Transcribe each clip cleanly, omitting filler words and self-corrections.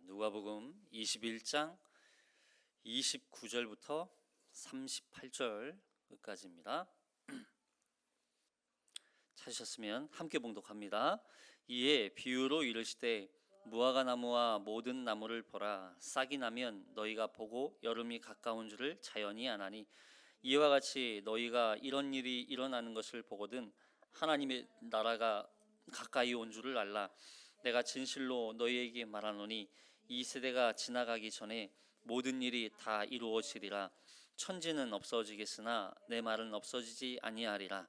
누가복음 21장 29절부터 38절 끝까지입니다. 찾으셨으면 함께 봉독합니다. 이에 비유로 이르시되 무화과 나무와 모든 나무를 보라. 싹이 나면 너희가 보고 여름이 가까운 줄을 자연히 아나니 이와 같이 너희가 이런 일이 일어나는 것을 보거든 하나님의 나라가 가까이 온 줄을 알라. 내가 진실로 너희에게 말하노니 이 세대가 지나가기 전에 모든 일이 다 이루어지리라. 천지는 없어지겠으나 내 말은 없어지지 아니하리라.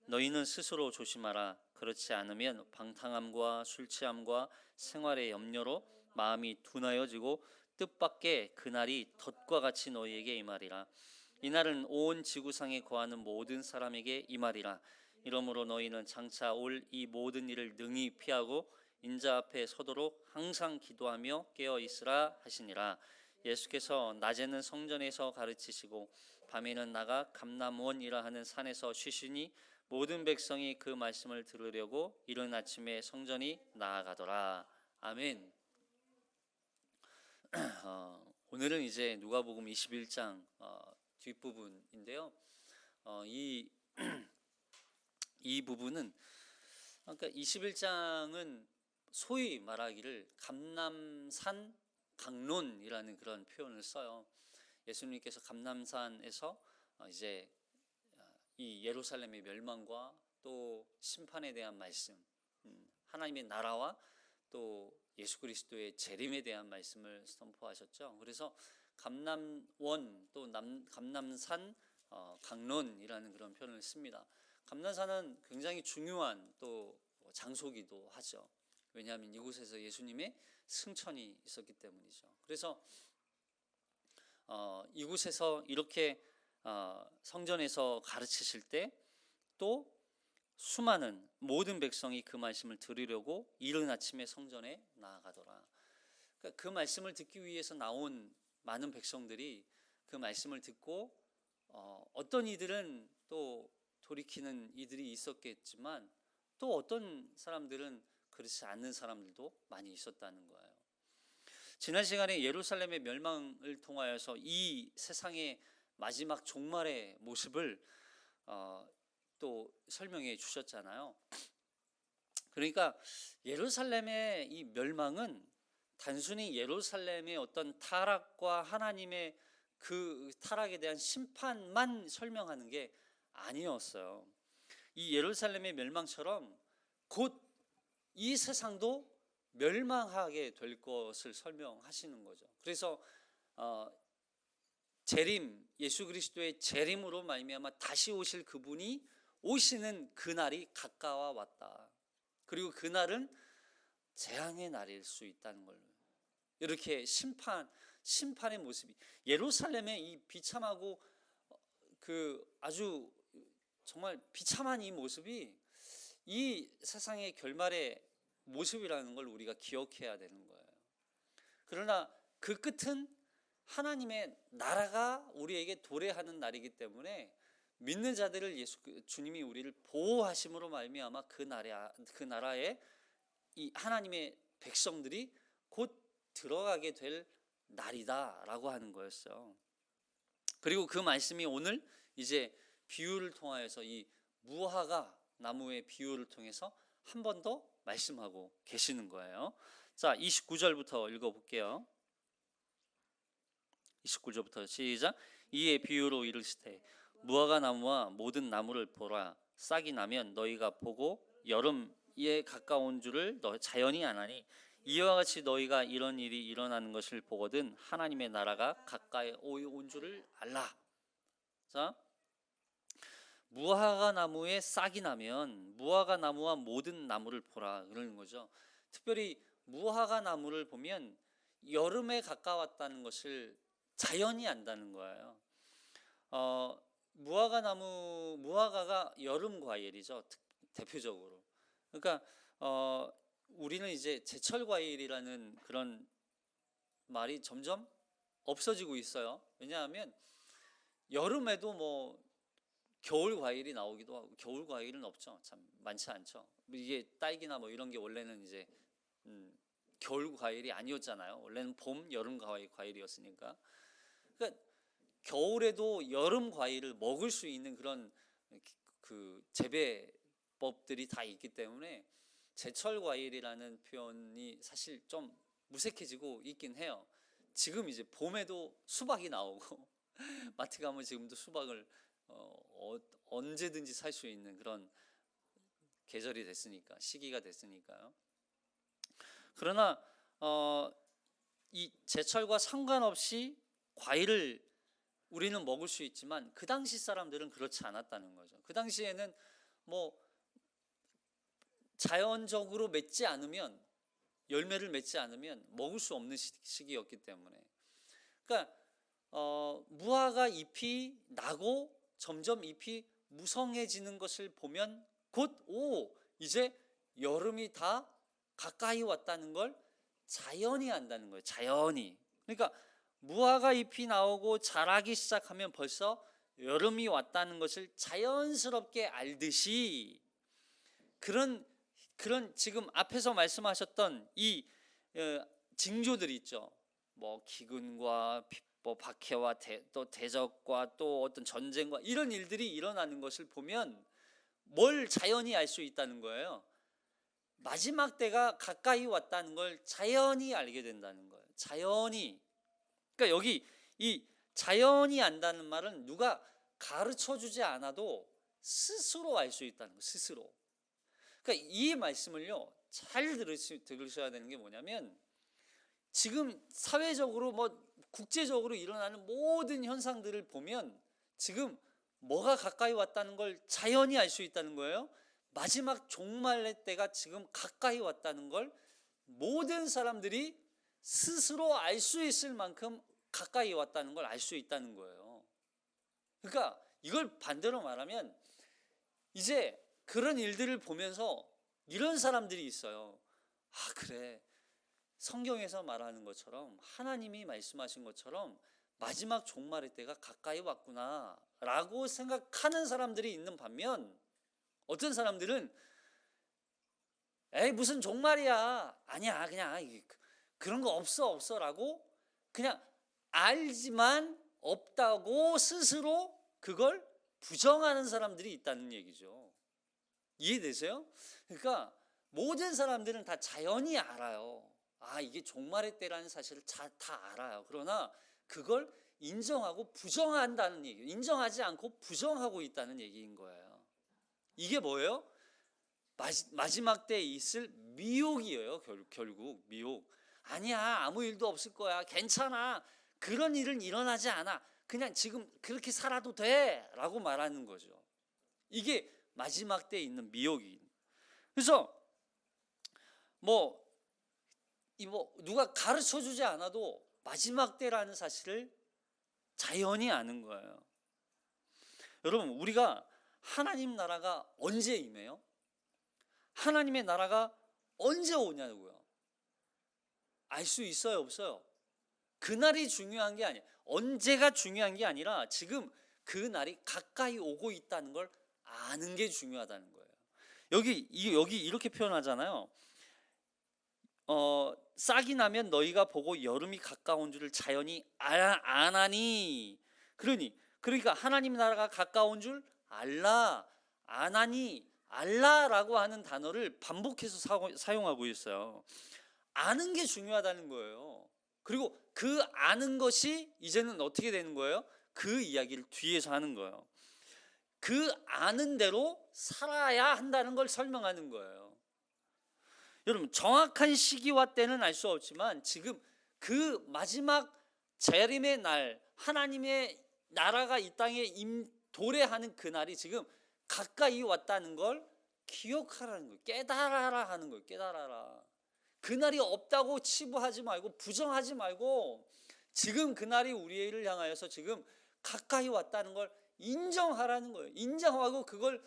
너희는 스스로 조심하라. 그렇지 않으면 방탕함과 술 취함과 생활의 염려로 마음이 둔하여지고 뜻밖의 그날이 덫과 같이 너희에게 임하리라. 이날은 온 지구상에 거하는 모든 사람에게 임하리라. 이러므로 너희는 장차 올 이 모든 일을 능히 피하고 인자 앞에 서도록 항상 기도하며 깨어 있으라 하시니라. 예수께서 낮에는 성전에서 가르치시고 밤에는 나가 감람원이라 하는 산에서 쉬시니 모든 백성이 그 말씀을 들으려고 이른 아침에 성전이 나아가더라. 아멘. 오늘은 이제 누가복음 21장 뒷부분인데요. 이 부분은 그러니까 21장은 소위 말하기를 감람산 강론이라는 그런 표현을 써요. 예수님께서 감람산에서 이제 이 예루살렘의 멸망과 또 심판에 대한 말씀, 하나님의 나라와 또 예수 그리스도의 재림에 대한 말씀을 선포하셨죠. 그래서 감람원 또 감람산 강론이라는 그런 표현을 씁니다. 감람산은 굉장히 중요한 또 장소기도 하죠. 왜냐하면 이곳에서 예수님의 승천이 있었기 때문이죠. 그래서 이곳에서 이렇게 성전에서 가르치실 때 또 수많은 모든 백성이 그 말씀을 들으려고 이른 아침에 성전에 나아가더라. 그러니까 그 말씀을 듣기 위해서 나온 많은 백성들이 그 말씀을 듣고 어떤 이들은 또 돌이키는 이들이 있었겠지만 또 어떤 사람들은 그렇지 않는 사람들도 많이 있었다는 거예요. 지난 시간에 예루살렘의 멸망을 통하여서 이 세상의 마지막 종말의 모습을 또 설명해 주셨잖아요. 그러니까 예루살렘의 이 멸망은 단순히 예루살렘의 어떤 타락과 하나님의 그 타락에 대한 심판만 설명하는 게 아니었어요. 이 예루살렘의 멸망처럼 곧 이 세상도 멸망하게 될 것을 설명하시는 거죠. 그래서 재림, 예수 그리스도의 재림으로 말미암아 다시 오실 그분이 오시는 그날이 가까워 왔다. 그리고 그날은 재앙의 날일 수 있다는 걸로. 이렇게 심판의 모습이 예루살렘의 이 비참하고 그 아주 정말 비참한 이 모습이 이 세상의 결말의 모습이라는 걸 우리가 기억해야 되는 거예요. 그러나 그 끝은 하나님의 나라가 우리에게 도래하는 날이기 때문에 믿는 자들을 주님이 우리를 보호하심으로 말미암아 그 나라에 이 하나님의 백성들이 곧 들어가게 될 날이다라고 하는 거였어요. 그리고 그 말씀이 오늘 이제 비유를 통하여서 이 무화과 나무의 비유를 통해서 한 번 더 말씀하고 계시는 거예요. 자, 29절부터 읽어볼게요. 29절부터 시작. 이에 비유로 이르시되 무화과 나무와 모든 나무를 보라. 싹이 나면 너희가 보고 여름에 가까운 줄을 자연히 아나니 이와 같이 너희가 이런 일이 일어나는 것을 보거든 하나님의 나라가 가까이 온 줄을 알라. 자, 무화과 나무에 싹이 나면 무화과 나무와 모든 나무를 보라 그러는 거죠. 특별히 무화과 나무를 보면 여름에 가까웠다는 것을 자연히 안다는 거예요. 무화과가 여름 과일이죠. 대표적으로. 그러니까 우리는 이제 제철 과일이라는 그런 말이 점점 없어지고 있어요. 왜냐하면 여름에도 뭐 겨울 과일이 나오기도 하고 겨울 과일은 없죠. 참 많지 않죠. 이게 딸기나 뭐 이런 게 원래는 이제 겨울 과일이 아니었잖아요. 원래는 봄, 여름 과일이었으니까. 그러니까 겨울에도 여름 과일을 먹을 수 있는 그런 그 재배법들이 다 있기 때문에 제철 과일이라는 표현이 사실 좀 무색해지고 있긴 해요. 지금 이제 봄에도 수박이 나오고 마트 가면 지금도 수박을 언제든지 살 수 있는 그런 계절이 됐으니까, 시기가 됐으니까요. 그러나 이 제철과 상관없이 과일을 우리는 먹을 수 있지만 그 당시 사람들은 그렇지 않았다는 거죠. 그 당시에는 뭐 자연적으로 맺지 않으면, 열매를 맺지 않으면 먹을 수 없는 시기였기 때문에, 그러니까 무화과 잎이 나고 점점 잎이 무성해지는 것을 보면 곧 이제 여름이 다 가까이 왔다는 걸 자연이 안다는 거예요. 자연이. 그러니까 무화과 잎이 나오고 자라기 시작하면 벌써 여름이 왔다는 것을 자연스럽게 알듯이, 그런 지금 앞에서 말씀하셨던 이 징조들이 있죠. 뭐 기근과 뭐 박해와 또 대적과 또 어떤 전쟁과 이런 일들이 일어나는 것을 보면 뭘 자연히 알 수 있다는 거예요. 마지막 때가 가까이 왔다는 걸 자연히 알게 된다는 거예요. 자연히. 그러니까 여기 이 자연이 안다는 말은 누가 가르쳐 주지 않아도 스스로 알 수 있다는 거예요. 스스로. 그러니까 이 말씀을요, 잘 들으셔야 되는 게 뭐냐면, 지금 사회적으로 뭐 국제적으로 일어나는 모든 현상들을 보면 지금 뭐가 가까이 왔다는 걸 자연히 알 수 있다는 거예요. 마지막 종말의 때가 지금 가까이 왔다는 걸 모든 사람들이 스스로 알 수 있을 만큼 가까이 왔다는 걸 알 수 있다는 거예요. 그러니까 이걸 반대로 말하면, 이제 그런 일들을 보면서 이런 사람들이 있어요. 아, 그래, 성경에서 말하는 것처럼, 하나님이 말씀하신 것처럼 마지막 종말의 때가 가까이 왔구나 라고 생각하는 사람들이 있는 반면, 어떤 사람들은 에이 무슨 종말이야, 아니야, 그냥 그런 거 없어 라고 그냥 알지만 없다고 스스로 그걸 부정하는 사람들이 있다는 얘기죠. 이해되세요? 그러니까 모든 사람들은 다 자연히 알아요. 아, 이게 종말의 때라는 사실을 다 알아요. 그러나 그걸 인정하고 부정한다는 얘기예요. 인정하지 않고 부정하고 있다는 얘기인 거예요. 이게 뭐예요? 마지막 때에 있을 미혹이에요. 결국 미혹. 아니야, 아무 일도 없을 거야, 괜찮아, 그런 일은 일어나지 않아, 그냥 지금 그렇게 살아도 돼 라고 말하는 거죠. 이게 마지막 때에 있는 미혹이. 그래서 뭐 누가 가르쳐 주지 않아도 마지막 때라는 사실을 자연히 아는 거예요. 여러분, 우리가 하나님 나라가 언제 임해요? 하나님의 나라가 언제 오냐고요. 알 수 있어요, 없어요? 그날이 중요한 게 아니에요. 언제가 중요한 게 아니라 지금 그 날이 가까이 오고 있다는 걸 아는 게 중요하다는 거예요. 여기 이렇게 표현하잖아요. 싹이 나면 너희가 보고 여름이 가까운 줄을 자연히 아나니. 그러니까 하나님 나라가 가까운 줄 알라, 아나니, 알라라고 하는 단어를 반복해서 사용하고 있어요. 아는 게 중요하다는 거예요. 그리고 그 아는 것이 이제는 어떻게 되는 거예요? 그 이야기를 뒤에서 하는 거예요. 그 아는 대로 살아야 한다는 걸 설명하는 거예요. 여러분, 정확한 시기와 때는 알 수 없지만 지금 그 마지막 재림의 날, 하나님의 나라가 이 땅에 도래하는 그 날이 지금 가까이 왔다는 걸 기억하라는 거예요. 깨달아라 하는 거예요. 깨달아라. 그날이 없다고 치부하지 말고 부정하지 말고 지금 그날이 우리를 향하여서 지금 가까이 왔다는 걸 인정하라는 거예요. 인정하고 그걸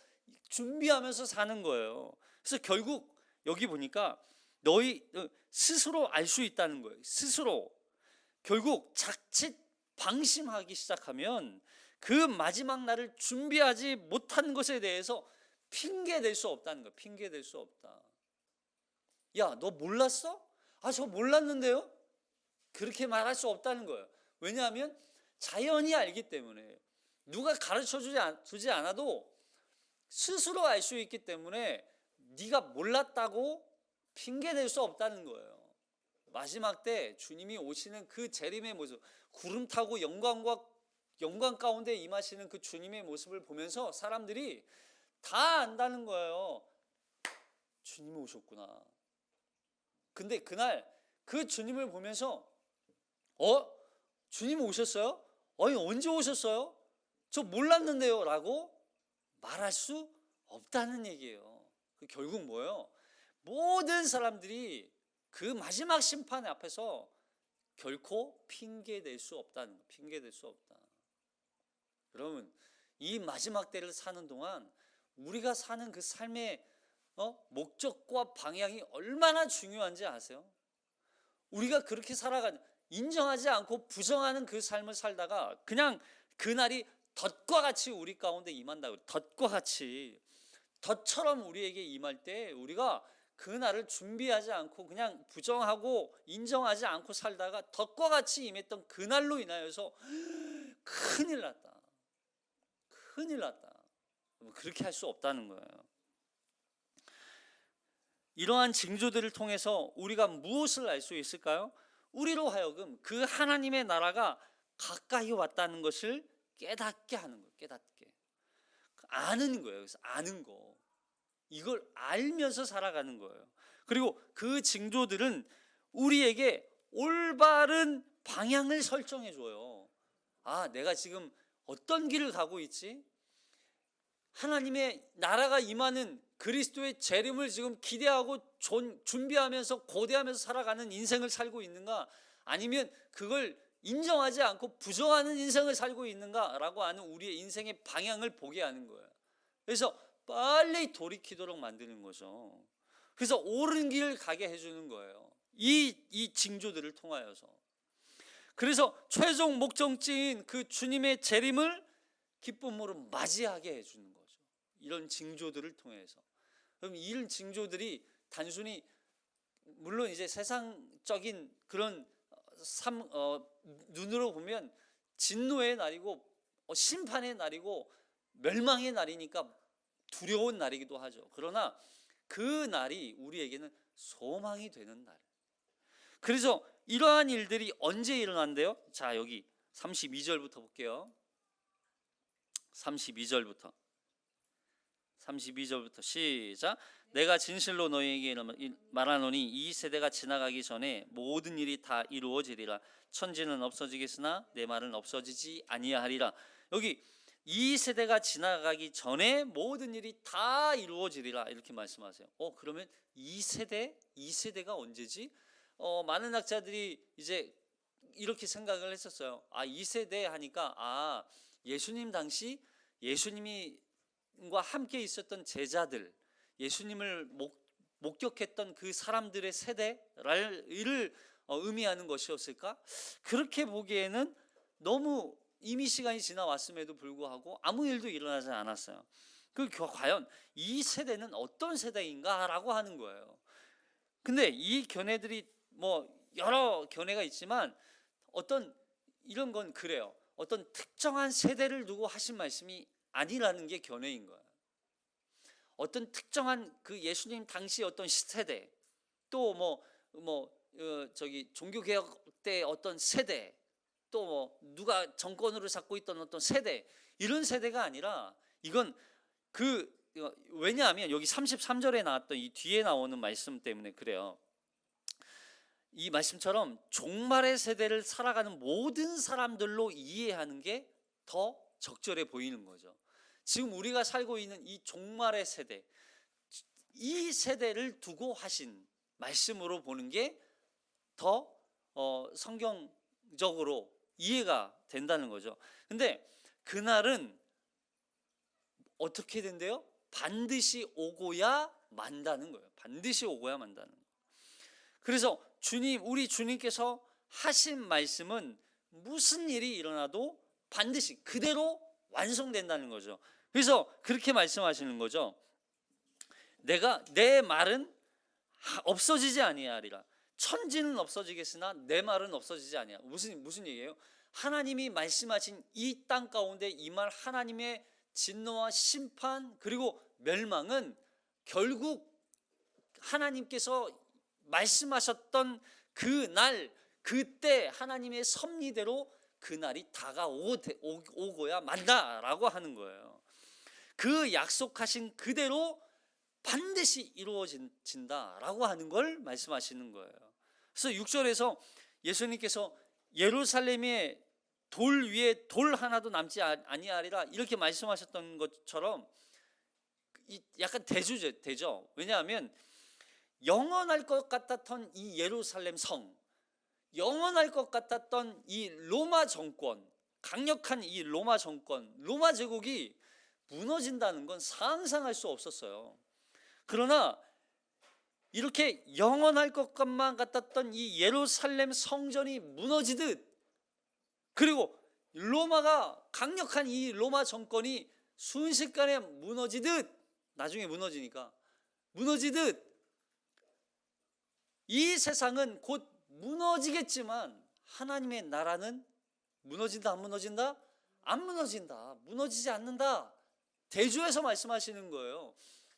준비하면서 사는 거예요. 그래서 결국 여기 보니까 너희 스스로 알 수 있다는 거예요. 스스로. 결국 자칫 방심하기 시작하면 그 마지막 날을 준비하지 못한 것에 대해서 핑계 댈 수 없다는 거예요. 핑계 댈 수 없다. 야, 너 몰랐어? 저 몰랐는데요? 그렇게 말할 수 없다는 거예요. 왜냐하면 자연히 알기 때문에, 누가 가르쳐 주지 않아도 스스로 알 수 있기 때문에 네가 몰랐다고 핑계댈 수 없다는 거예요. 마지막 때 주님이 오시는 그 재림의 모습, 구름 타고 영광 가운데 임하시는 그 주님의 모습을 보면서 사람들이 다 안다는 거예요. 주님이 오셨구나. 근데 그날 그 주님을 보면서 주님 오셨어요? 아니, 언제 오셨어요? 저 몰랐는데요 라고 말할 수 없다는 얘기예요. 결국 뭐예요? 모든 사람들이 그 마지막 심판 앞에서 결코 핑계댈 수 없다는 거. 핑계댈 수 없다. 여러분, 이 마지막 때를 사는 동안 우리가 사는 그 삶의 목적과 방향이 얼마나 중요한지 아세요? 우리가 그렇게 살아가는, 인정하지 않고 부정하는 그 삶을 살다가 그냥 그날이 덫과 같이 우리 가운데 임한다고. 덫과 같이, 덫처럼 우리에게 임할 때 우리가 그날을 준비하지 않고 그냥 부정하고 인정하지 않고 살다가 덫과 같이 임했던 그날로 인하여서 큰일 났다. 큰일 났다. 그렇게 할 수 없다는 거예요. 이러한 징조들을 통해서 우리가 무엇을 알 수 있을까요? 우리로 하여금 그 하나님의 나라가 가까이 왔다는 것을 깨닫게 하는 거예요. 깨닫게. 아는 거예요. 그래서 아는 거. 이걸 알면서 살아가는 거예요. 그리고 그 징조들은 우리에게 올바른 방향을 설정해 줘요. 내가 지금 어떤 길을 가고 있지? 하나님의 나라가 임하는 그리스도의 재림을 지금 기대하고 준비하면서 고대하면서 살아가는 인생을 살고 있는가? 아니면 그걸 인정하지 않고 부정하는 인생을 살고 있는가라고 하는 우리의 인생의 방향을 보게 하는 거예요. 그래서 빨리 돌이키도록 만드는 거죠. 그래서 옳은 길을 가게 해주는 거예요. 이 징조들을 통하여서. 그래서 최종 목적지인 그 주님의 재림을 기쁨으로 맞이하게 해주는 거죠. 이런 징조들을 통해서. 그럼 이런 징조들이 단순히, 물론 이제 세상적인 그런 눈으로 보면 진노의 날이고 심판의 날이고 멸망의 날이니까 두려운 날이기도 하죠. 그러나 그 날이 우리에게는 소망이 되는 날. 그래서 이러한 일들이 언제 일어난대요? 자, 여기 32절부터 볼게요. 32절부터 시작. 내가 진실로 너희에게 말하노니 이 세대가 지나가기 전에 모든 일이 다 이루어지리라. 천지는 없어지겠으나 내 말은 없어지지 아니하리라. 여기 이 세대가 지나가기 전에 모든 일이 다 이루어지리라 이렇게 말씀하세요. 그러면 이 세대가 언제지? 많은 학자들이 이제 이렇게 생각을 했었어요. 이 세대 하니까 예수님 당시 예수님과 함께 있었던 제자들, 예수님을 목격했던 그 사람들의 세대를 의미하는 것이었을까? 그렇게 보기에는 너무 이미 시간이 지나왔음에도 불구하고 아무 일도 일어나지 않았어요. 과연 이 세대는 어떤 세대인가라고 하는 거예요. 근데 이 견해들이 여러 견해가 있지만 이런 건 그래요. 어떤 특정한 세대를 두고 하신 말씀이 아니라는 게 견해인 거예요. 어떤 특정한 그 예수님 당시 어떤 세대, 또 종교개혁 때 어떤 세대, 또 누가 정권으로 잡고 있던 어떤 세대, 이런 세대가 아니라 이건 왜냐하면 여기 33절에 나왔던 이 뒤에 나오는 말씀 때문에 그래요. 이 말씀처럼 종말의 세대를 살아가는 모든 사람들로 이해하는 게 더 적절해 보이는 거죠. 지금 우리가 살고 있는 이 종말의 세대, 이 세대를 두고 하신 말씀으로 보는 게 더 성경적으로 이해가 된다는 거죠. 근데 그날은 어떻게 된대요? 반드시 오고야 만다는 거예요. 반드시 오고야 만다는 거예요. 그래서 우리 주님께서 하신 말씀은 무슨 일이 일어나도 반드시 그대로 완성된다는 거죠. 그래서 그렇게 말씀하시는 거죠. 내 말은 없어지지 아니하리라. 천지는 없어지겠으나 내 말은 없어지지 아니야. 무슨 얘기예요? 하나님이 말씀하신 이 땅 가운데 임할 하나님의 진노와 심판 그리고 멸망은 결국 하나님께서 말씀하셨던 그 날, 그때 하나님의 섭리대로 그날이 다가오고야 만다라고 하는 거예요. 그 약속하신 그대로 반드시 이루어진다라고 하는 걸 말씀하시는 거예요. 그래서 6절에서 예수님께서 예루살렘의 돌 위에 돌 하나도 남지 아니하리라 이렇게 말씀하셨던 것처럼 약간 대조죠. 왜냐하면 영원할 것 같았던 이 예루살렘 성, 영원할 것 같았던 이 로마 정권, 강력한 이 로마 정권, 로마 제국이 무너진다는 건 상상할 수 없었어요. 그러나 이렇게 영원할 것만 같았던 이 예루살렘 성전이 무너지듯, 그리고 로마가 강력한 이 로마 정권이 순식간에 무너지듯, 나중에 무너지듯 이 세상은 곧 무너지겠지만 하나님의 나라는 무너진다 안 무너진다? 안 무너진다. 무너지지 않는다. 대조해서 말씀하시는 거예요.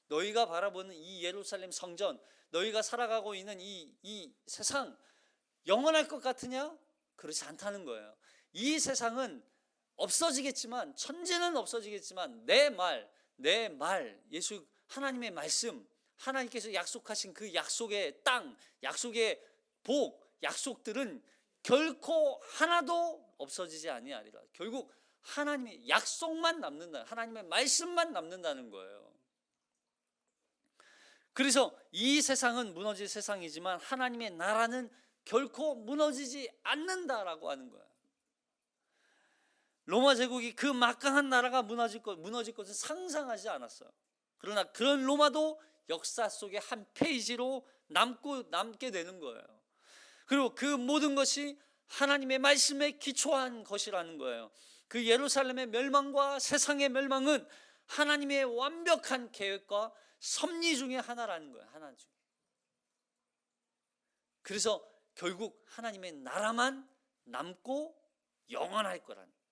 너희가 바라보는 이 예루살렘 성전, 너희가 살아가고 있는 이 세상 영원할 것 같으냐? 그렇지 않다는 거예요. 이 세상은 없어지겠지만, 천지는 없어지겠지만 내 말, 예수 하나님의 말씀, 하나님께서 약속하신 그 약속의 땅, 약속의 복, 약속들은 결코 하나도 없어지지 아니하리라. 결국 하나님의 약속만 남는다. 하나님의 말씀만 남는다는 거예요. 그래서 이 세상은 무너질 세상이지만 하나님의 나라는 결코 무너지지 않는다라고 하는 거예요. 로마 제국이 그 막강한 나라가 무너질 것을 상상하지 않았어요. 그러나 그런 로마도 역사 속의 한 페이지로 남게 되는 거예요. 그리고 그 모든 것이 하나님의 말씀에 기초한 것이라는 거예요. 그 예루살렘의 멸망과 세상의 멸망은 하나님의 완벽한 계획과 섭리 중에 하나라는 거예요. 하나 중에. 그래서 결국 하나님의 나라만 남고 영원할 거라는 거예요.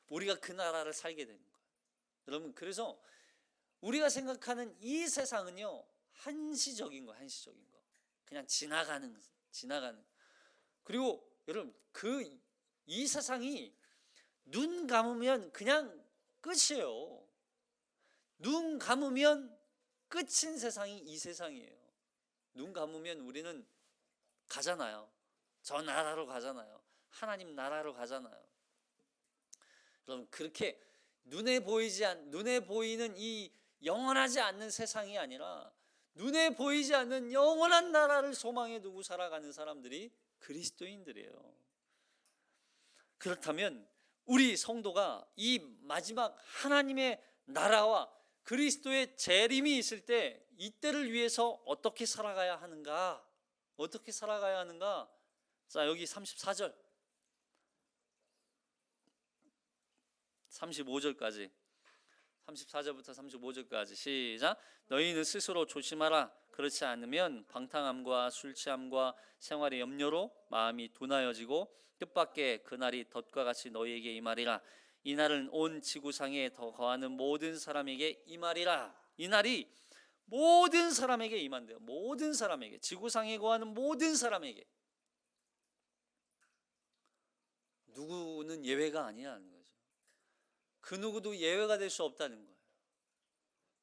우리가 그 나라를 살게 되는 거예요. 여러분, 그래서 우리가 생각하는 이 세상은요, 한시적인 거. 그냥 지나가는. 그리고 여러분, 이 세상이 눈 감으면 그냥 끝이에요. 눈 감으면 끝인 세상이 이 세상이에요. 눈 감으면 우리는 가잖아요. 저 나라로 가잖아요. 하나님 나라로 가잖아요. 여러분, 그렇게 눈에 보이는 이 영원하지 않는 세상이 아니라 눈에 보이지 않는 영원한 나라를 소망에 두고 살아가는 사람들이 그리스도인들이에요. 그렇다면 우리 성도가 이 마지막 하나님의 나라와 그리스도의 재림이 있을 때 이때를 위해서 어떻게 살아가야 하는가? 자, 여기 34절 35절까지 34절부터 35절까지 시작. 너희는 스스로 조심하라. 그렇지 않으면 방탕함과 술취함과 생활의 염려로 마음이 둔하여지고 뜻밖의 그날이 덫과 같이 너희에게 임하리라. 이 날은 온 지구상에 더 거하는 모든 사람에게 임하리라. 이 날이 모든 사람에게 임한대요. 모든 사람에게, 지구상에 거하는 모든 사람에게. 누구는 예외가 아니라는 거죠. 그 누구도 예외가 될 수 없다는 거예요.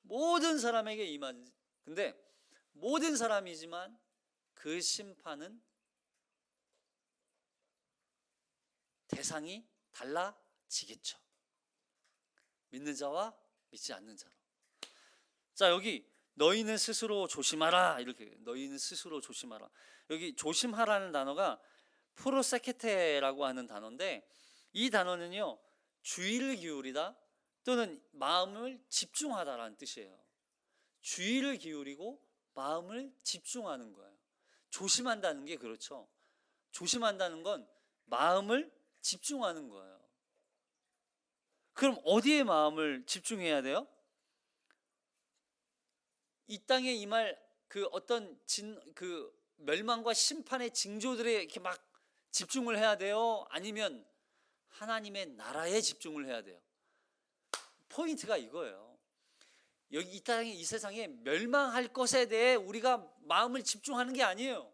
모든 사람에게 임한. 근데 모든 사람이지만 그 심판은 대상이 달라지겠죠. 믿는 자와 믿지 않는 자로. 자, 여기 너희는 스스로 조심하라. 이렇게 너희는 스스로 조심하라. 여기 조심하라는 단어가 프로세케테라고 하는 단어인데, 이 단어는요, 주의를 기울이다 또는 마음을 집중하다라는 뜻이에요. 주의를 기울이고 마음을 집중하는 거예요. 조심한다는 게 그렇죠. 조심한다는 건 마음을 집중하는 거예요. 그럼 어디에 마음을 집중해야 돼요? 이 땅에 임할 그 어떤 멸망과 심판의 징조들에 이렇게 막 집중을 해야 돼요? 아니면 하나님의 나라에 집중을 해야 돼요? 포인트가 이거예요. 여기 이 땅에, 이 세상에 멸망할 것에 대해 우리가 마음을 집중하는 게 아니에요.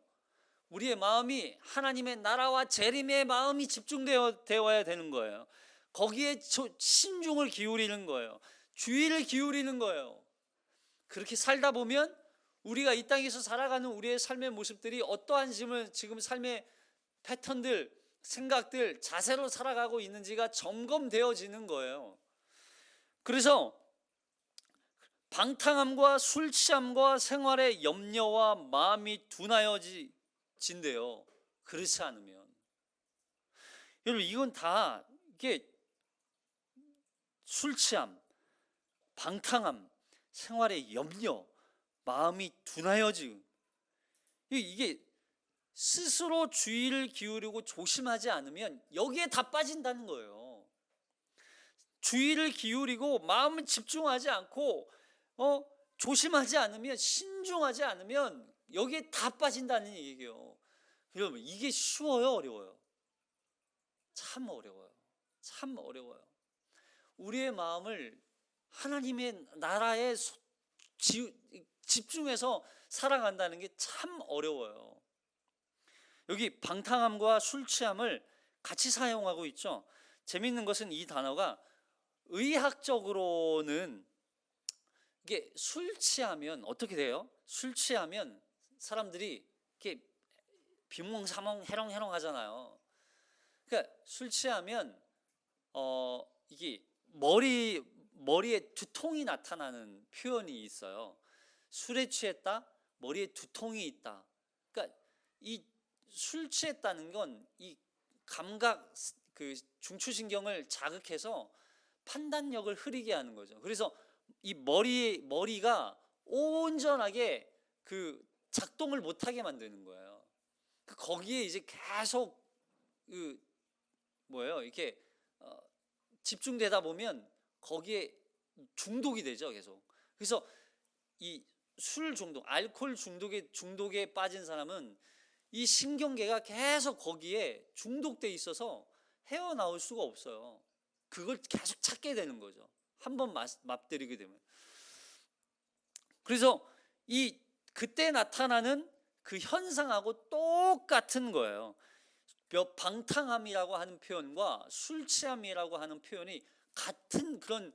우리의 마음이 하나님의 나라와 재림의 마음이 집중되어야 되는 거예요. 거기에 신중을 기울이는 거예요. 주의를 기울이는 거예요. 그렇게 살다 보면 우리가 이 땅에서 살아가는 우리의 삶의 모습들이 어떠한 지금 삶의 패턴들, 생각들, 자세로 살아가고 있는지가 점검되어지는 거예요. 그래서 방탕함과 술 취함과 생활의 염려와 마음이 둔하여진대요. 그렇지 않으면. 여러분, 이건 다 이게 술 취함, 방탕함, 생활의 염려, 마음이 둔하여지고, 이게 스스로 주의를 기울이고 조심하지 않으면 여기에 다 빠진다는 거예요. 주의를 기울이고 마음을 집중하지 않고 조심하지 않으면, 신중하지 않으면 여기에 다 빠진다는 얘기예요. 여러분, 이게 쉬워요, 어려워요? 참 어려워요. 참 어려워요. 우리의 마음을 하나님의 나라에 집중해서 살아간다는 게 참 어려워요. 여기 방탕함과 술 취함을 같이 사용하고 있죠. 재미있는 것은 이 단어가 의학적으로는 이게 술 취하면 어떻게 돼요? 술 취하면 사람들이 이렇게 비몽사몽 해롱해롱 하잖아요. 그러니까 술 취하면 이게 머리에 두통이 나타나는 표현이 있어요. 술에 취했다, 머리에 두통이 있다. 그러니까 이 술 취했다는 건 이 감각, 그 중추신경을 자극해서 판단력을 흐리게 하는 거죠. 그래서 이 머리가 온전하게 그 작동을 못하게 만드는 거예요. 거기에 이제 계속 이렇게 집중되다 보면 거기에 중독이 되죠, 계속. 그래서 이 술 중독, 알코올 중독에 빠진 사람은 이 신경계가 계속 거기에 중독돼 있어서 헤어나올 수가 없어요. 그걸 계속 찾게 되는 거죠. 한번 맛들이게 되면. 그래서 그때 나타나는 그 현상하고 똑같은 거예요. 방탕함이라고 하는 표현과 술 취함이라고 하는 표현이 같은 그런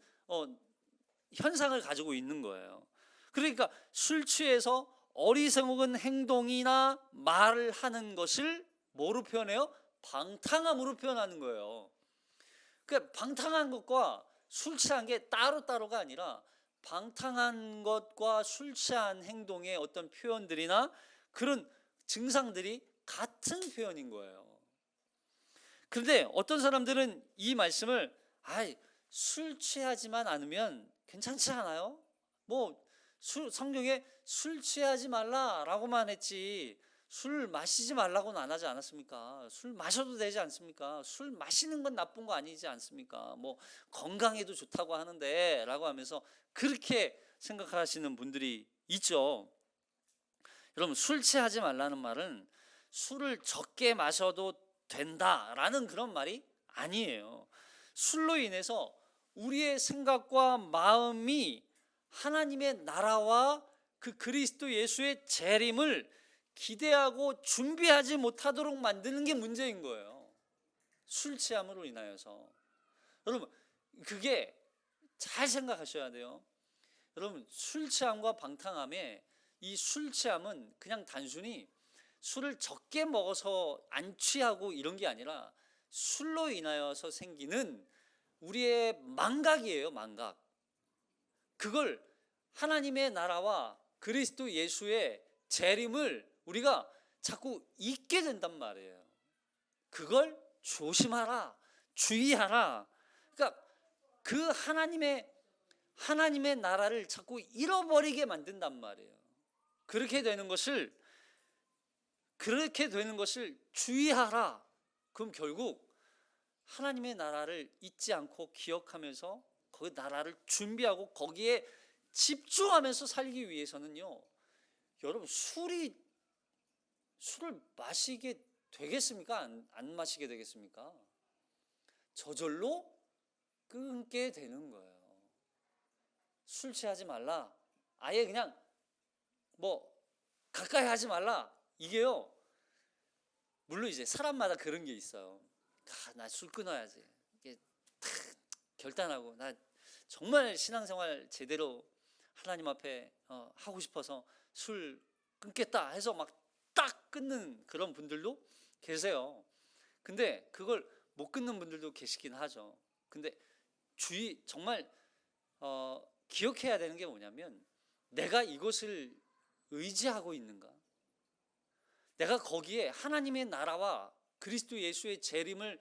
현상을 가지고 있는 거예요. 그러니까 술 취해서 어리석은 행동이나 말을 하는 것을 뭐로 표현해요? 방탕함으로 표현하는 거예요. 그러니까 방탕한 것과 술 취한 게 따로따로가 아니라 방탕한 것과 술 취한 행동의 어떤 표현들이나 그런 증상들이 같은 표현인 거예요. 그런데 어떤 사람들은 이 말씀을 술 취하지만 않으면 괜찮지 않아요? 성경에 술 취하지 말라라고만 했지 술 마시지 말라고는 안 하지 않았습니까? 술 마셔도 되지 않습니까? 술 마시는 건 나쁜 거 아니지 않습니까? 건강에도 좋다고 하는데 라고 하면서 그렇게 생각하시는 분들이 있죠. 여러분, 술 취하지 말라는 말은 술을 적게 마셔도 된다라는 그런 말이 아니에요. 술로 인해서 우리의 생각과 마음이 하나님의 나라와 그 그리스도 예수의 재림을 기대하고 준비하지 못하도록 만드는 게 문제인 거예요. 술 취함으로 인하여서. 여러분, 그게 잘 생각하셔야 돼요. 여러분, 술 취함과 방탕함에 이 술 취함은 그냥 단순히 술을 적게 먹어서 안 취하고 이런 게 아니라 술로 인하여서 생기는 우리의 망각이에요, 망각. 그걸 하나님의 나라와 그리스도 예수의 재림을 우리가 자꾸 잊게 된단 말이에요. 그걸 조심하라, 주의하라. 그러니까 그 하나님의 나라를 자꾸 잃어버리게 만든단 말이에요. 그렇게 되는 것을 주의하라. 그럼 결국 하나님의 나라를 잊지 않고 기억하면서 그 나라를 준비하고 거기에 집중하면서 살기 위해서는요, 여러분, 술이 술을 마시게 되겠습니까? 안 마시게 되겠습니까? 저절로 끊게 되는 거예요. 술 취하지 말라. 아예 그냥 뭐 가까이 하지 말라. 이게요. 물론 이제 사람마다 그런 게 있어요. 나 술 끊어야지. 이게 탁 결단하고 나 정말 신앙생활 제대로 하나님 앞에 하고 싶어서 술 끊겠다 해서 막 딱 끊는 그런 분들도 계세요. 근데 그걸 못 끊는 분들도 계시긴 하죠. 근데 정말 기억해야 되는 게 뭐냐면 내가 이것을 의지하고 있는가? 내가 거기에 하나님의 나라와 그리스도 예수의 재림을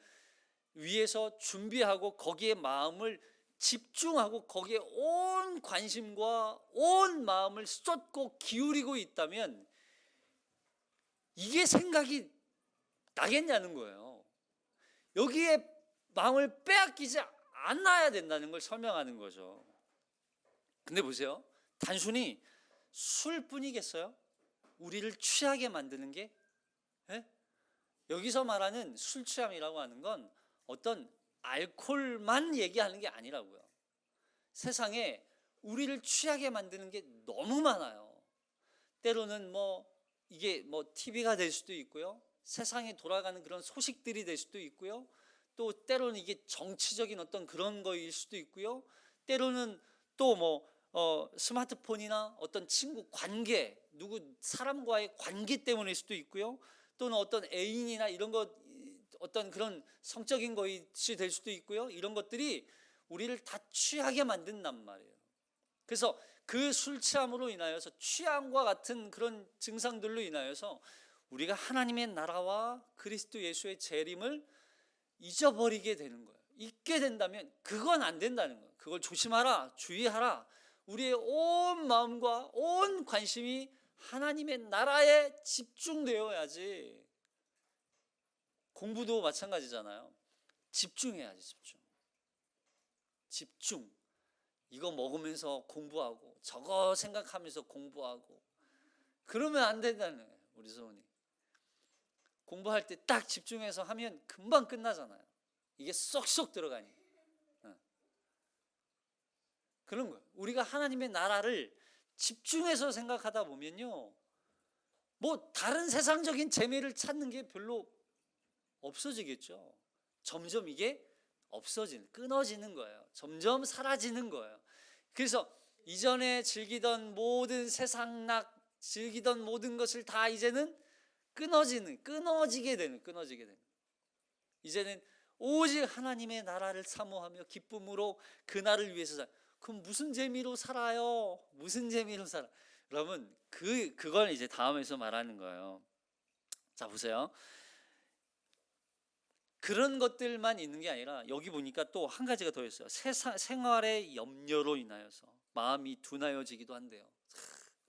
위해서 준비하고 거기에 마음을 집중하고 거기에 온 관심과 온 마음을 쏟고 기울이고 있다면 이게 생각이 나겠냐는 거예요. 여기에 마음을 빼앗기지 않아야 된다는 걸 설명하는 거죠. 근데 보세요. 단순히 술뿐이겠어요? 우리를 취하게 만드는 게? 예? 여기서 말하는 술 취함이라고 하는 건 어떤 알코올만 얘기하는 게 아니라고요. 세상에 우리를 취하게 만드는 게 너무 많아요. 때로는 이게 TV가 될 수도 있고요. 세상에 돌아가는 그런 소식들이 될 수도 있고요. 또 때로는 이게 정치적인 어떤 그런 거일 수도 있고요. 때로는 또 스마트폰이나 어떤 친구 관계, 누구 사람과의 관계 때문일 수도 있고요. 또는 어떤 애인이나 이런 것, 어떤 그런 성적인 것이 될 수도 있고요. 이런 것들이 우리를 다 취하게 만든단 말이에요. 그래서 그 술 취함으로 인하여서 취함과 같은 그런 증상들로 인하여서 우리가 하나님의 나라와 그리스도 예수의 재림을 잊어버리게 되는 거예요. 잊게 된다면 그건 안 된다는 거예요. 그걸 조심하라, 주의하라. 우리의 온 마음과 온 관심이 하나님의 나라에 집중되어야지. 공부도 마찬가지잖아요. 집중해야지, 집중. 이거 먹으면서 공부하고 저거 생각하면서 공부하고 그러면 안 된다는 거예요. 우리 소원이 공부할 때 딱 집중해서 하면 금방 끝나잖아요. 이게 쏙쏙 들어가니. 그런 거예요. 우리가 하나님의 나라를 집중해서 생각하다 보면요, 다른 세상적인 재미를 찾는 게 별로 없어지겠죠. 점점 이게 끊어지는 거예요. 점점 사라지는 거예요. 그래서 이전에 즐기던 모든 세상락, 즐기던 모든 것을 다 이제는 끊어지게 되는. 이제는 오직 하나님의 나라를 사모하며 기쁨으로 그날을 위해서 살. 그럼 무슨 재미로 살아요? 무슨 재미로 살아? 여러분, 그걸 이제 다음에서 말하는 거예요. 자, 보세요. 그런 것들만 있는 게 아니라 여기 보니까 또 한 가지가 더 있어요. 생활의 염려로 인하여서 마음이 둔하여지기도 한대요.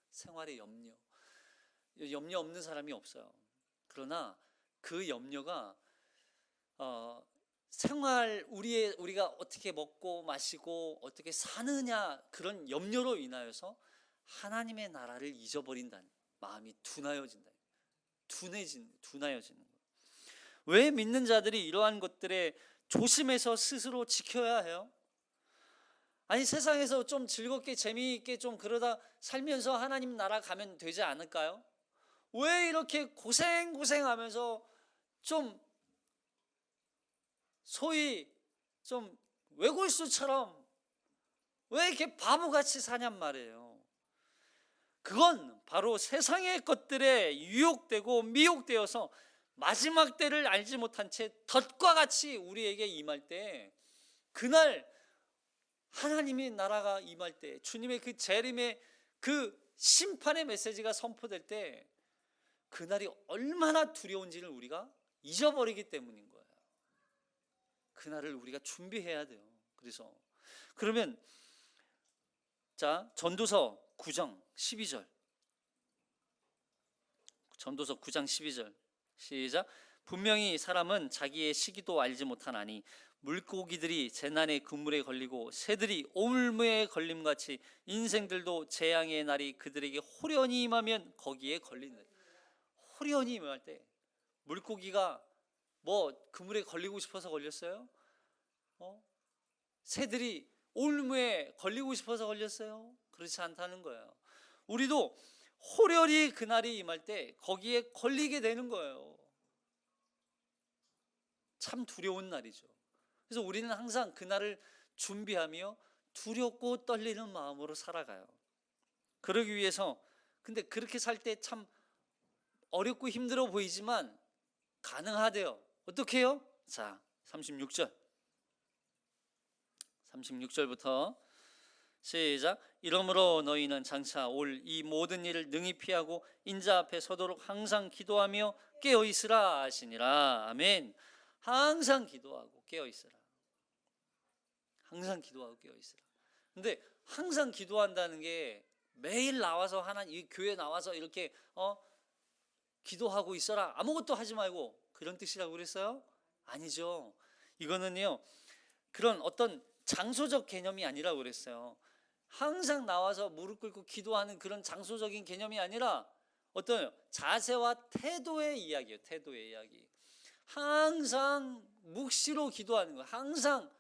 생활의 염려 없는 사람이 없어요. 그러나 그 염려가 우리가 어떻게 먹고 마시고 어떻게 사느냐, 그런 염려로 인하여서 하나님의 나라를 잊어버린다는, 마음이 둔해지는 거예요. 왜 믿는 자들이 이러한 것들에 조심해서 스스로 지켜야 해요? 아니, 세상에서 좀 즐겁게 재미있게 좀 그러다 살면서 하나님 나라 가면 되지 않을까요? 왜 이렇게 고생하면서 좀 소위 좀 외골수처럼 왜 이렇게 바보같이 사냔 말이에요. 그건 바로 세상의 것들에 유혹되고 미혹되어서 마지막 때를 알지 못한 채 덫과 같이 우리에게 임할 때, 그날 하나님의 나라가 임할 때, 주님의 그 재림의 그 심판의 메시지가 선포될 때, 그날이 얼마나 두려운지를 우리가 잊어버리기 때문인 거예요. 그날을 우리가 준비해야 돼요. 그러면 자, 전도서 9장 12절. 전도서 9장 12절. 시작. 분명히 사람은 자기의 시기도 알지 못하나니 물고기들이 재난의 그물에 걸리고 새들이 오물무에 걸림같이 인생들도 재앙의 날이 그들에게 호련히 임하면 거기에 걸린다. 호련히 임할 때 물고기가 뭐 그물에 걸리고 싶어서 걸렸어요? 새들이 올무에 걸리고 싶어서 걸렸어요? 그렇지 않다는 거예요. 우리도 호련히 그날이 임할 때 거기에 걸리게 되는 거예요. 참 두려운 날이죠. 그래서 우리는 항상 그날을 준비하며 두렵고 떨리는 마음으로 살아가요. 그러기 위해서 근데 그렇게 살 때 참 어렵고 힘들어 보이지만 가능하대요. 어떻게 해요? 자, 36절부터 시작. 이러므로 너희는 장차 올 이 모든 일을 능히 피하고 인자 앞에 서도록 항상 기도하며 깨어 있으라 하시니라. 아멘. 항상 기도하고 깨어 있으라. 항상 기도하고 깨어 있으라. 근데 항상 기도한다는 게 매일 나와서 하나님 이 교회 나와서 이렇게 기도하고 있어라. 아무것도 하지 말고 그런 뜻이라고 그랬어요? 아니죠. 이거는요. 그런 어떤 장소적 개념이 아니라고 그랬어요. 항상 나와서 무릎 꿇고 기도하는 그런 장소적인 개념이 아니라 어떤 자세와 태도의 이야기예요. 태도의 이야기. 항상 묵시로 기도하는 거예요. 항상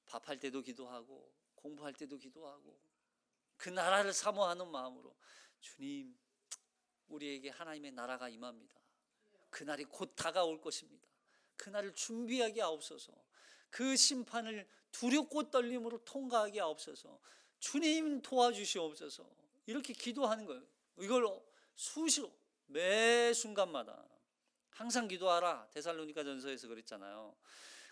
밥할 때도 기도하고 공부할 때도 기도하고 그 나라를 사모하는 마음으로 주님 우리에게 하나님의 나라가 임합니다. 그날이 곧 다가올 것입니다. 그날을 준비하게 하옵소서. 그 심판을 두렵고 떨림으로 통과하게 하옵소서. 주님 도와주시옵소서. 이렇게 기도하는 거예요. 이걸 수시로 매 순간마다 항상 기도하라. 데살로니가전서에서 그랬잖아요.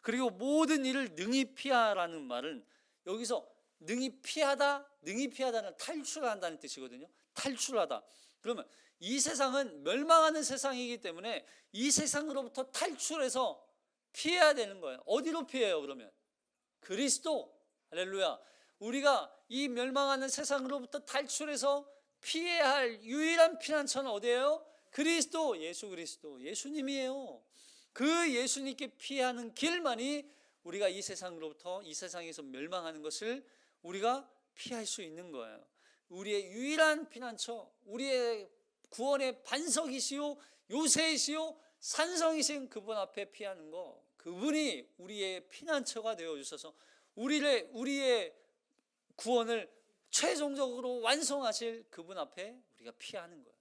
그리고 모든 일을 능히 피하라는 말은 여기서 능히 피하다는 탈출한다는 뜻이거든요. 탈출하다. 그러면 이 세상은 멸망하는 세상이기 때문에 이 세상으로부터 탈출해서 피해야 되는 거예요. 어디로 피해요 그러면? 그리스도. 할렐루야. 우리가 이 멸망하는 세상으로부터 탈출해서 피해야 할 유일한 피난처는 어디예요? 그리스도. 예수 그리스도. 예수님이에요. 그 예수님께 피하는 길만이 우리가 이 세상으로부터 이 세상에서 멸망하는 것을 우리가 피할 수 있는 거예요. 우리의 유일한 피난처, 우리의 구원의 반석이시오 요새이시오 산성이신 그분 앞에 피하는 거, 그분이 우리의 피난처가 되어주셔서 우리의 구원을 최종적으로 완성하실 그분 앞에 우리가 피하는 거예요.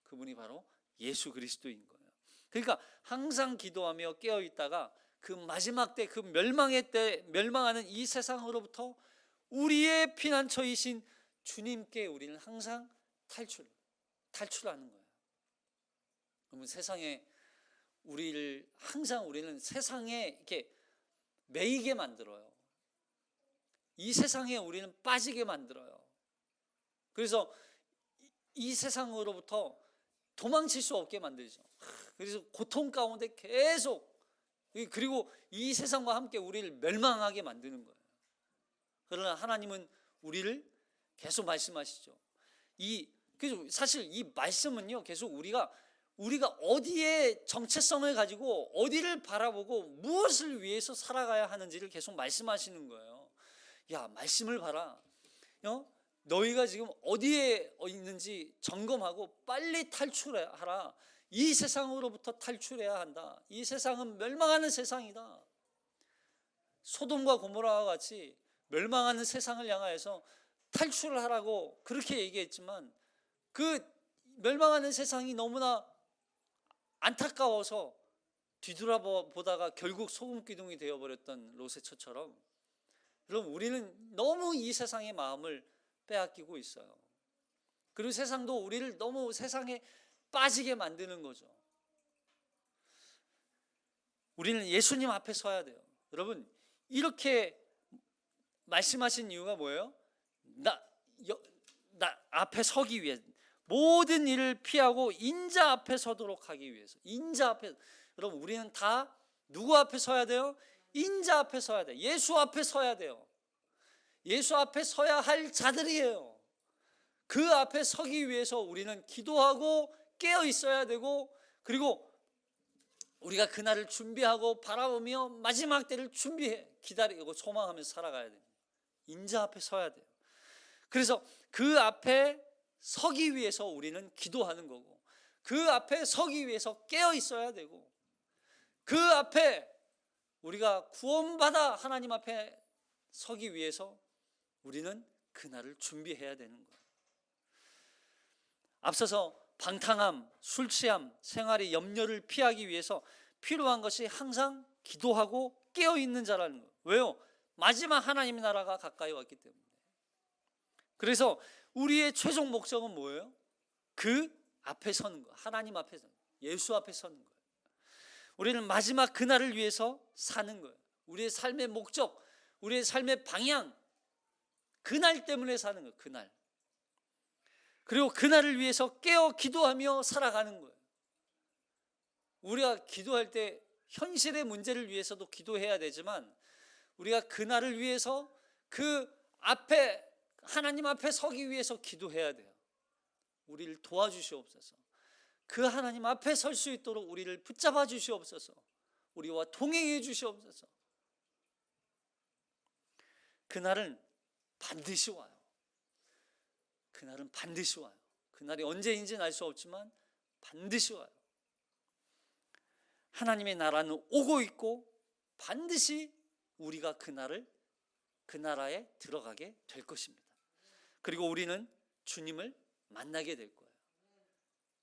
그분이 바로 예수 그리스도인 거예요. 그러니까 항상 기도하며 깨어있다가 그 마지막 때, 그 멸망의 때, 멸망하는 이 세상으로부터 우리의 피난처이신 주님께 우리는 항상 탈출하는 거예요. 그러면 세상에 우리는 세상에 이렇게 매이게 만들어요. 이 세상에 우리는 빠지게 만들어요. 그래서 이 세상으로부터 도망칠 수 없게 만들죠. 그래서 고통 가운데 계속, 그리고 이 세상과 함께 우리를 멸망하게 만드는 거예요. 그러나 하나님은 우리를 계속 말씀하시죠. 그래서 사실 이 말씀은요, 계속 우리가 어디에 정체성을 가지고 어디를 바라보고 무엇을 위해서 살아가야 하는지를 계속 말씀하시는 거예요. 야, 말씀을 봐라. 너희가 지금 어디에 있는지 점검하고 빨리 탈출하라. 이 세상으로부터 탈출해야 한다. 이 세상은 멸망하는 세상이다. 소돔과 고모라와 같이 멸망하는 세상을 향하여서 탈출을 하라고 그렇게 얘기했지만 그 멸망하는 세상이 너무나 안타까워서 뒤돌아보다가 결국 소금기둥이 되어버렸던 롯의 처처럼, 여러분 우리는 너무 이 세상의 마음을 빼앗기고 있어요. 그리고 세상도 우리를 너무 세상에 빠지게 만드는 거죠. 우리는 예수님 앞에 서야 돼요. 여러분 이렇게 말씀하신 이유가 뭐예요? 나 앞에 서기 위해, 모든 일을 피하고 인자 앞에 서도록 하기 위해서. 인자 앞에, 여러분 우리는 다 누구 앞에 서야 돼요? 인자 앞에 서야 돼요. 예수 앞에 서야 돼요. 예수 앞에 서야 할 자들이에요. 그 앞에 서기 위해서 우리는 기도하고 깨어 있어야 되고, 그리고 우리가 그날을 준비하고 바라보며 마지막 때를 기다리고 소망하면서 살아가야 돼요. 인자 앞에 서야 돼요. 그래서 그 앞에 서기 위해서 우리는 기도하는 거고, 그 앞에 서기 위해서 깨어 있어야 되고, 그 앞에 우리가 구원받아 하나님 앞에 서기 위해서 우리는 그날을 준비해야 되는 거예요. 앞서서 방탕함, 술 취함, 생활의 염려를 피하기 위해서 필요한 것이 항상 기도하고 깨어있는 자라는 거예요. 왜요? 마지막 하나님의 나라가 가까이 왔기 때문에. 그래서 우리의 최종 목적은 뭐예요? 그 앞에 서는 거, 하나님 앞에 서는 거, 예수 앞에 서는 거예요. 우리는 마지막 그날을 위해서 사는 거예요. 우리의 삶의 목적, 우리의 삶의 방향, 그날 때문에 사는 거예요. 그날. 그리고 그날을 위해서 깨어 기도하며 살아가는 거예요. 우리가 기도할 때 현실의 문제를 위해서도 기도해야 되지만, 우리가 그날을 위해서 그 앞에 하나님 앞에 서기 위해서 기도해야 돼요. 우리를 도와주시옵소서. 그 하나님 앞에 설 수 있도록 우리를 붙잡아 주시옵소서. 우리와 동행해 주시옵소서. 그날은 반드시 와요. 그날은 반드시 와요. 그날이 언제인지는 알 수 없지만 반드시 와요. 하나님의 나라는 오고 있고 반드시 우리가 그 나라에 들어가게 될 것입니다. 그리고 우리는 주님을 만나게 될 거예요.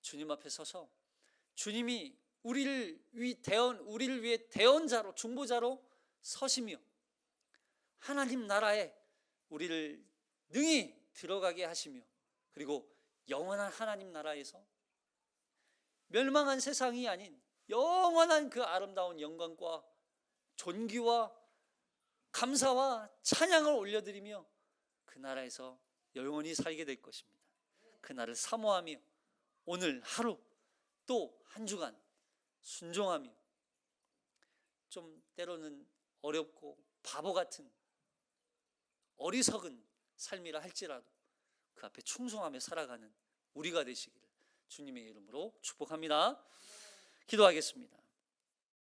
주님 앞에 서서 주님이 우리를 위해 대언자로, 중보자로 서시며 하나님 나라에 우리를 능히 들어가게 하시며, 그리고 영원한 하나님 나라에서 멸망한 세상이 아닌 영원한 그 아름다운 영광과 존귀와 감사와 찬양을 올려드리며 그 나라에서 영원히 살게 될 것입니다. 그 날을 사모하며 오늘 하루 또 한 주간 순종하며, 좀 때로는 어렵고 바보 같은 어리석은 삶이라 할지라도 그 앞에 충성하며 살아가는 우리가 되시기를 주님의 이름으로 축복합니다. 기도하겠습니다.